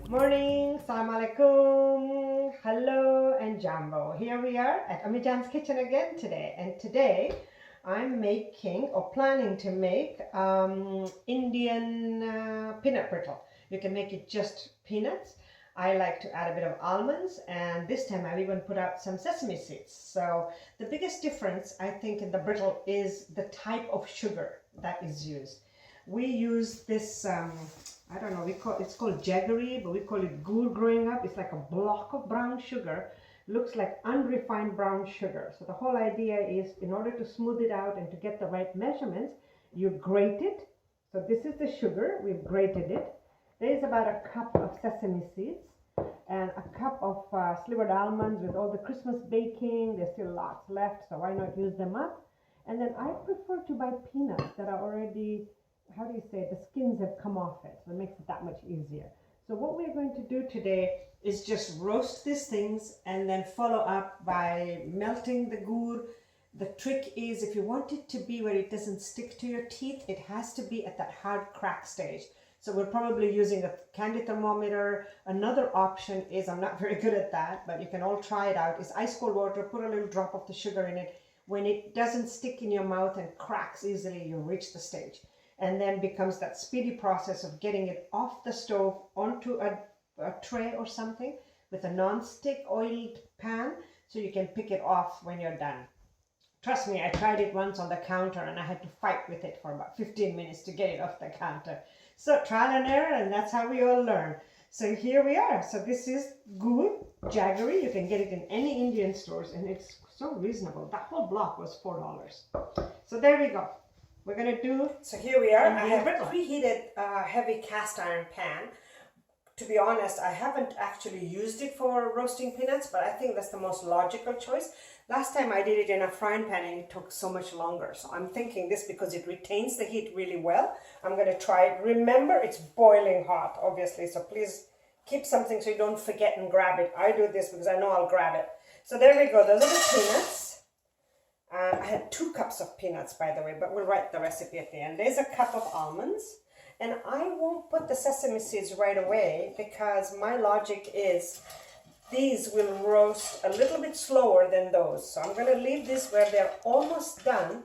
Morning, Assalamu alaikum, hello and jambo. Here we are at Ammijaan's kitchen again today, and today I'm making or planning to make Indian peanut brittle. You can make it just peanuts. I like to add a bit of almonds, and this time I've even put out some sesame seeds. So the biggest difference I think in the brittle is the type of sugar that is used. We use this I don't know, it's called Jaggery, but we call it ghee growing up. It's like a block of brown sugar, looks like unrefined brown sugar. So the whole idea is, in order to smooth it out and to get the right measurements, you grate it. So this is the sugar, we've grated it. There is about a cup of sesame seeds and a cup of slivered almonds with all the Christmas baking. There's still lots left, so why not use them up? And then I prefer to buy peanuts that are already, how do you say, the skins have come off it, so it makes it that much easier. So what we're going to do today is just roast these things and then follow up by melting the ghee. The trick is, if you want it to be where it doesn't stick to your teeth, it has to be at that hard crack stage. So we're probably using a candy thermometer. Another option is, I'm not very good at that, but you can all try it out, is ice cold water, put a little drop of the sugar in it. When it doesn't stick in your mouth and cracks easily, you reach the stage. And then becomes that speedy process of getting it off the stove onto a tray or something with a non-stick oiled pan, so you can pick it off when you're done. Trust me, I tried it once on the counter and I had to fight with it for about 15 minutes to get it off the counter. So trial and error, and that's how we all learn. So here we are. So this is ghee, Jaggery. You can get it in any Indian stores and it's so reasonable. That whole block was $4. So there we go. We're going to do, so here we are. I have preheated a heavy cast iron pan. To be honest, I haven't actually used it for roasting peanuts, but I think that's the most logical choice. Last time I did it in a frying pan and it took so much longer. So I'm thinking this, because it retains the heat really well, I'm going to try it. Remember, it's boiling hot, obviously, so please keep something so you don't forget and grab it. I do this because I know I'll grab it. So there we go. Those are the peanuts. I had 2 cups of peanuts, by the way, but we'll write the recipe at the end. There's a cup of almonds, and I won't put the sesame seeds right away because my logic is these will roast a little bit slower than those. So I'm going to leave this where they're almost done,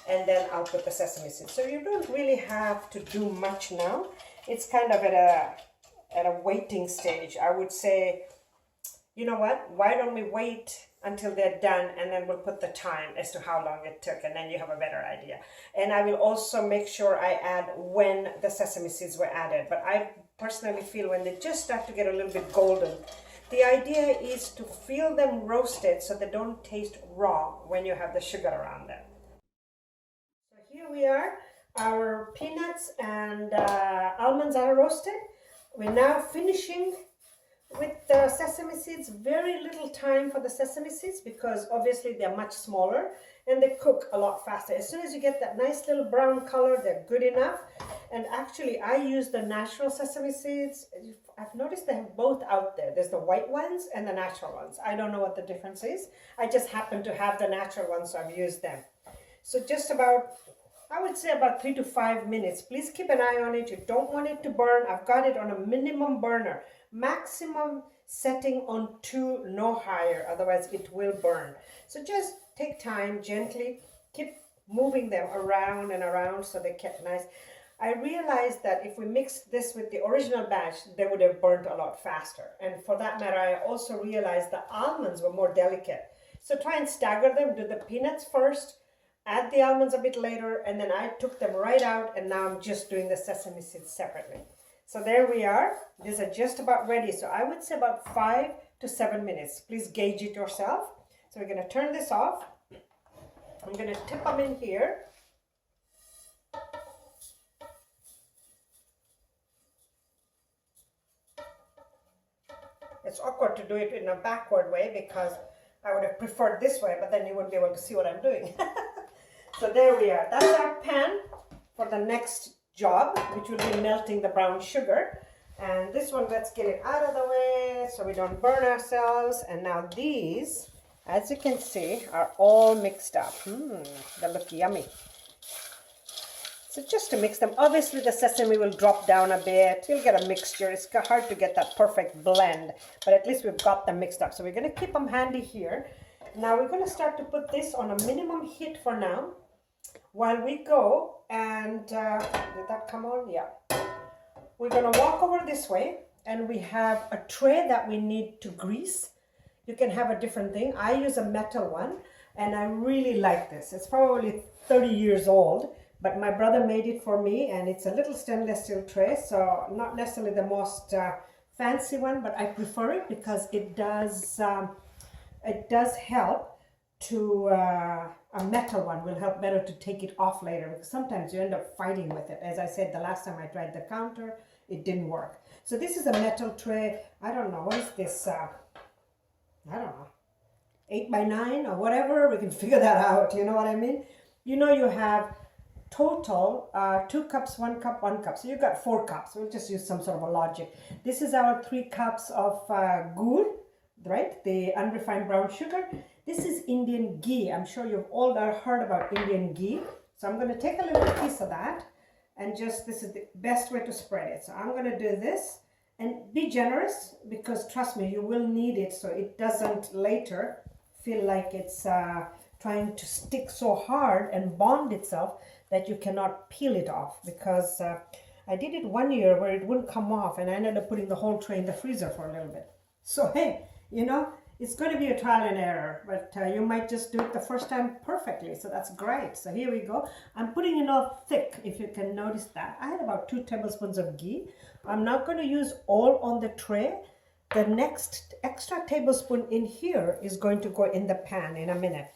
and then I'll put the sesame seeds. So you don't really have to do much now. It's kind of at a waiting stage. I would say, you know what, why don't we wait until they're done, and then we'll put the time as to how long it took, and then you have a better idea. And I will also make sure I add when the sesame seeds were added. But I personally feel when they just start to get a little bit golden, the idea is to feel them roasted so they don't taste raw when you have the sugar around them. So here we are. Our peanuts and almonds are roasted. We're now finishing with the sesame seeds. Very little time for the sesame seeds because obviously they're much smaller and they cook a lot faster. As soon as you get that nice little brown color, they're good enough. And actually I use the natural sesame seeds. I've noticed they have both out there. There's the white ones and the natural ones. I don't know what the difference is. I just happen to have the natural ones, so I've used them. So just about, I would say about 3 to 5 minutes. Please keep an eye on it. You don't want it to burn. I've got it on a minimum burner. Maximum setting on 2, no higher, otherwise it will burn. So just take time, gently, keep moving them around and around so they get nice. I realized that if we mixed this with the original batch, they would have burnt a lot faster. And for that matter, I also realized the almonds were more delicate. So try and stagger them, do the peanuts first, add the almonds a bit later, and then I took them right out, and now I'm just doing the sesame seeds separately. So there we are. These are just about ready. So I would say about 5 to 7 minutes. Please gauge it yourself. So we're going to turn this off. I'm going to tip them in here. It's awkward to do it in a backward way because I would have preferred this way, but then you wouldn't be able to see what I'm doing. So there we are. That's our pan for the next job, which will be melting the brown sugar. And this one, let's get it out of the way so we don't burn ourselves. And now these, as you can see, are all mixed up. They look yummy. So just to mix them, obviously the sesame will drop down a bit. You'll get a mixture. It's hard to get that perfect blend, but at least we've got them mixed up. So we're going to keep them handy here. Now we're going to start to put this on a minimum heat for now while we go. And did that come on? Yeah. We're going to walk over this way, and we have a tray that we need to grease. You can have a different thing. I use a metal one, and I really like this. It's probably 30 years old, but my brother made it for me, and it's a little stainless steel tray, so not necessarily the most fancy one, but I prefer it because it does help to, a metal one will help better to take it off later, because sometimes you end up fighting with it. As I said, the last time I tried the counter, it didn't work. So this is a metal tray. I don't know, what is this? I don't know, 8 by 9 or whatever. We can figure that out, you know what I mean? You know, you have total 2 cups, 1 cup, 1 cup. So you've got 4 cups. We'll just use some sort of a logic. This is our 3 cups of ghee, right? The unrefined brown sugar. This is Indian ghee. I'm sure you've all heard about Indian ghee. So I'm going to take a little piece of that, and just, this is the best way to spread it. So I'm going to do this, and be generous, because trust me, you will need it so it doesn't later feel like it's trying to stick so hard and bond itself that you cannot peel it off. Because I did it one year where it wouldn't come off, and I ended up putting the whole tray in the freezer for a little bit. So hey, you know, it's going to be a trial and error, but you might just do it the first time perfectly. So that's great. So here we go. I'm putting it all thick, if you can notice that. I had about 2 tablespoons of ghee. I'm not going to use all on the tray. The next extra tablespoon in here is going to go in the pan in a minute.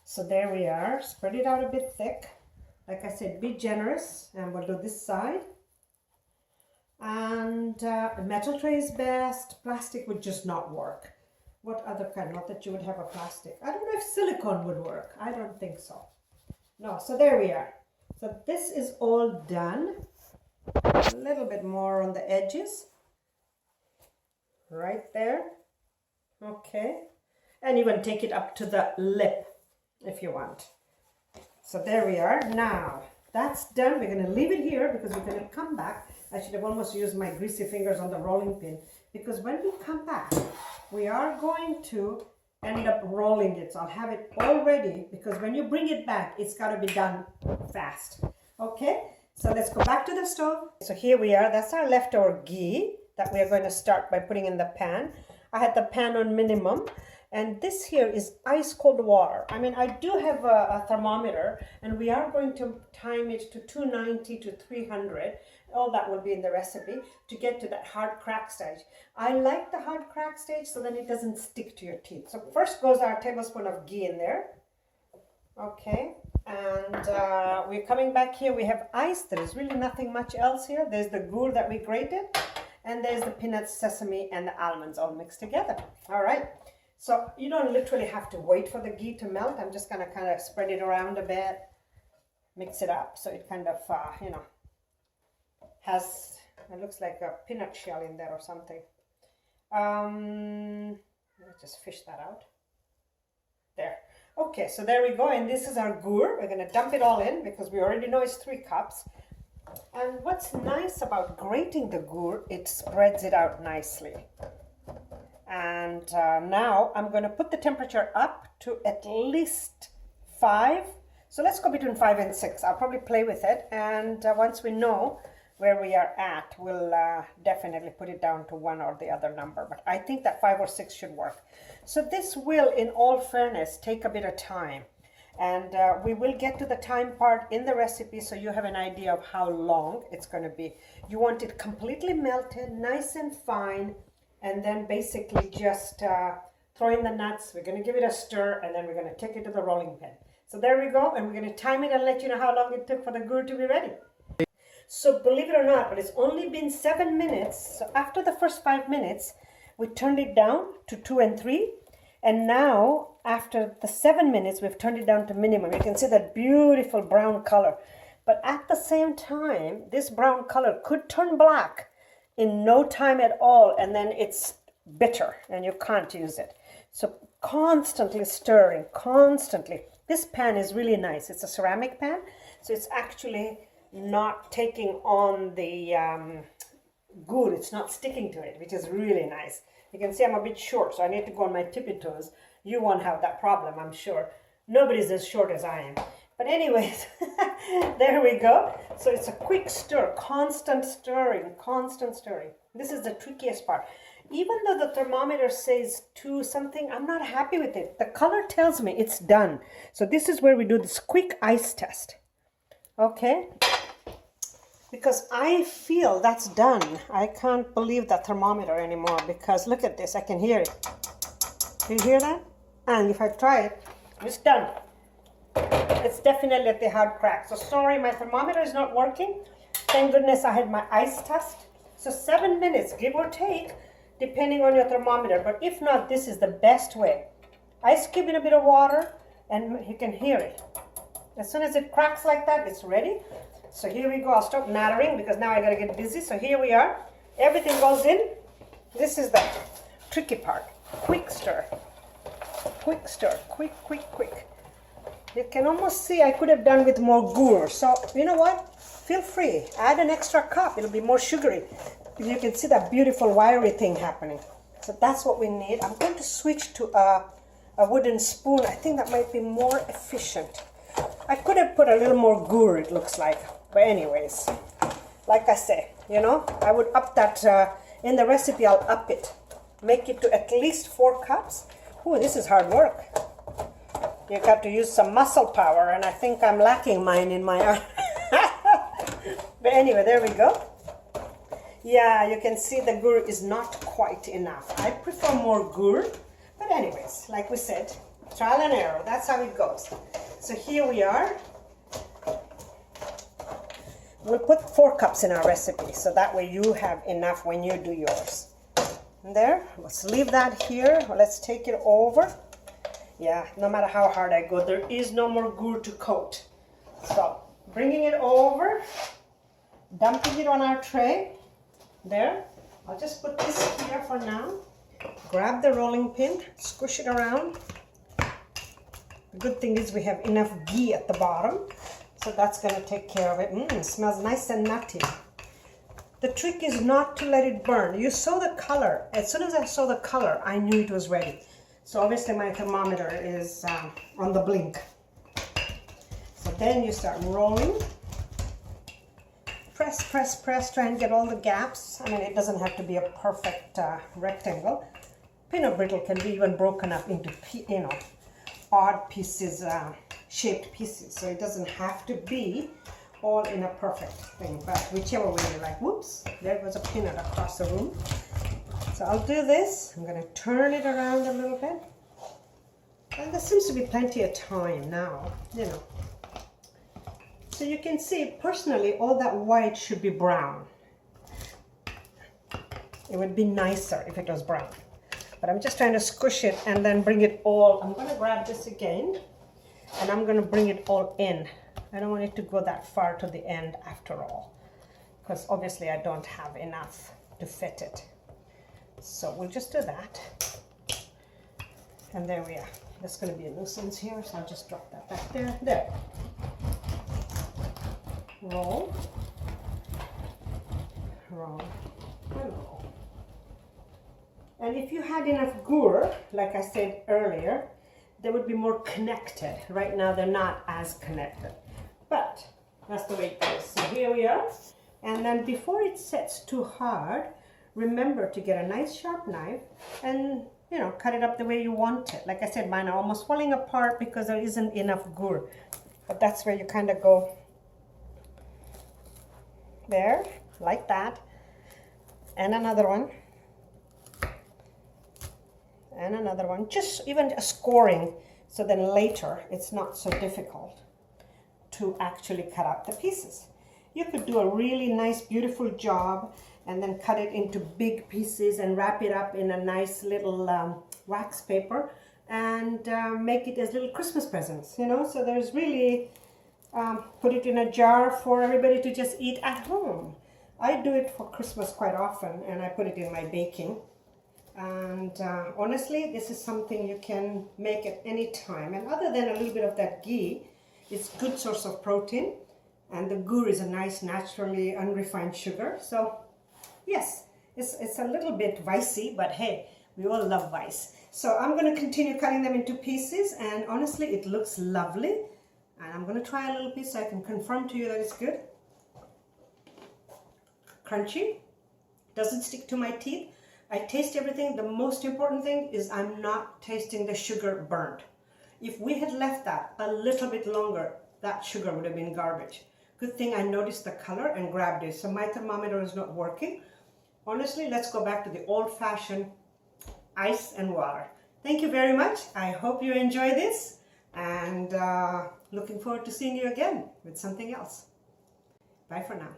So there we are. Spread it out a bit thick. Like I said, be generous, and we'll do this side. And a metal tray is best. Plastic would just not work. What other kind? Not that you would have a plastic. I don't know if silicone would work. I don't think so. No, so there we are. So this is all done. A little bit more on the edges. Right there. Okay. And you can take it up to the lip if you want. So there we are. Now, that's done. We're going to leave it here because we're going to come back. I should have almost used my greasy fingers on the rolling pin, because when we come back, we are going to end up rolling it. So I'll have it all ready, because when you bring it back, it's got to be done fast. Okay, so let's go back to the stove. So here we are. That's our leftover ghee that we are going to start by putting in the pan. I had the pan on minimum. And this here is ice cold water. I mean, I do have a thermometer, and we are going to time it to 290 to 300. All that will be in the recipe to get to that hard crack stage. I like the hard crack stage so then it doesn't stick to your teeth. So first goes our tablespoon of ghee in there. Okay, and we're coming back here. We have ice. There is really nothing much else here. There's the ghee that we grated, and there's the peanuts, sesame, and the almonds all mixed together. All right. So you don't literally have to wait for the ghee to melt. I'm just going to kind of spread it around a bit, mix it up so it kind of, you know, has, it looks like a peanut shell in there or something. Let's just fish that out. There. Okay, so there we go. And this is our ghee. We're going to dump it all in because we already know it's 3 cups. And what's nice about grating the ghee, it spreads it out nicely. And now I'm going to put the temperature up to at least 5. So let's go between 5 and 6. I'll probably play with it. And once we know where we are at, we'll definitely put it down to 1 or the other number. But I think that 5 or 6 should work. So this will, in all fairness, take a bit of time. And we will get to the time part in the recipe so you have an idea of how long it's going to be. You want it completely melted, nice and fine. And then basically just throw in the nuts. We're going to give it a stir, and then we're going to take it to the rolling pin. So there we go, and we're going to time it and let you know how long it took for the ghee to be ready. So believe it or not, but it's only been 7 minutes. So after the first 5 minutes, we turned it down to 2 and 3. And now, after the 7 minutes, we've turned it down to minimum. You can see that beautiful brown color. But at the same time, this brown color could turn black in no time at all, and then it's bitter and you can't use it. So constantly stirring, constantly. This pan is really nice. It's a ceramic pan, So it's actually not taking on the ghee. It's not sticking to it, which is really nice. You can see I'm a bit short, so I need to go on my tippy toes. You won't have that problem, I'm sure. Nobody's as short as I am. But anyways, there we go. So it's a quick stir, constant stirring, constant stirring. This is the trickiest part. Even though the thermometer says 2 something, I'm not happy with it. The color tells me it's done. So this is where we do this quick ice test. Okay? Because I feel that's done. I can't believe that thermometer anymore because look at this, I can hear it. Do you hear that? And if I try it, it's done. It's definitely at the hard crack. So sorry, my thermometer is not working. Thank goodness I had my ice test. So 7 minutes, give or take, depending on your thermometer. But if not, this is the best way. Ice cube in a bit of water and you can hear it. As soon as it cracks like that, it's ready. So here we go. I'll stop nattering because now I gotta get busy. So here we are. Everything goes in. This is the tricky part. Quick stir. Quick stir. Quick, quick, quick. You can almost see I could have done with more ghee. So you know what? Feel free. Add an extra cup. It'll be more sugary. You can see that beautiful wiry thing happening. So that's what we need. I'm going to switch to a wooden spoon. I think that might be more efficient. I could have put a little more ghee, it looks like. But anyways, like I say, you know, I would up that, in the recipe I'll up it. Make it to at least 4 cups. Ooh, this is hard work. You got to use some muscle power and I think I'm lacking mine in my arm. But anyway, there we go. Yeah, you can see the ghee is not quite enough. I prefer more ghee. But anyways, like we said, trial and error, that's how it goes. So here we are. We'll put 4 cups in our recipe, so that way you have enough when you do yours. And there, let's leave that here. Let's take it over. Yeah, no matter how hard I go, there is no more ghee to coat. So, bringing it over, dumping it on our tray. There, I'll just put this here for now. Grab the rolling pin, squish it around. The good thing is we have enough ghee at the bottom, so that's going to take care of it. It smells nice and nutty. The trick is not to let it burn. You saw the color. As soon as I saw the color, I knew it was ready. So obviously my thermometer is on the blink. So then you start rolling. Press, press, press, try and get all the gaps. I mean, it doesn't have to be a perfect rectangle. Peanut brittle can be even broken up into, you know, odd pieces, shaped pieces. So it doesn't have to be all in a perfect thing, but whichever way you like. Whoops, there was a peanut across the room. So I'll do this. I'm going to turn it around a little bit. And there seems to be plenty of time now, you know. So you can see, personally, all that white should be brown. It would be nicer if it was brown. But I'm just trying to squish it and then bring it all. I'm going to grab this again and I'm going to bring it all in. I don't want it to go that far to the end after all, because obviously I don't have enough to fit it. So we'll just do that. And there we are. That's going to be a nuisance here, so I'll just drop that back there. There. Roll. Roll. And roll. And if you had enough ghee, like I said earlier, they would be more connected. Right now they're not as connected. But that's the way it goes. So here we are. And then before it sets too hard, remember to get a nice sharp knife and, you know, cut it up the way you want it. Like I said, mine are almost falling apart because there isn't enough ghee. But that's where you kind of go there, like that. And another one. And another one. Just even a scoring, so then later it's not so difficult to actually cut out the pieces. You could do a really nice, beautiful job and then cut it into big pieces and wrap it up in a nice little wax paper and make it as little Christmas presents, you know. So there's really, put it in a jar for everybody to just eat at home. I do it for Christmas quite often and I put it in my baking. And honestly, this is something you can make at any time. And other than a little bit of that ghee, it's a good source of protein. and the ghee is a nice naturally unrefined sugar. So yes, it's a little bit vicey, but hey, we all love vice. So I'm going to continue cutting them into pieces, and honestly it looks lovely, and I'm going to try a little piece so I can confirm to you that it's good. Crunchy, doesn't stick to my teeth. I taste everything. The most important thing is I'm not tasting the sugar burnt. If we had left that a little bit longer, that sugar would have been garbage. Good thing I noticed the color and grabbed it. So my thermometer is not working. Honestly, let's go back to the old-fashioned ice and water. Thank you very much. I hope you enjoy this, and looking forward to seeing you again with something else. Bye for now.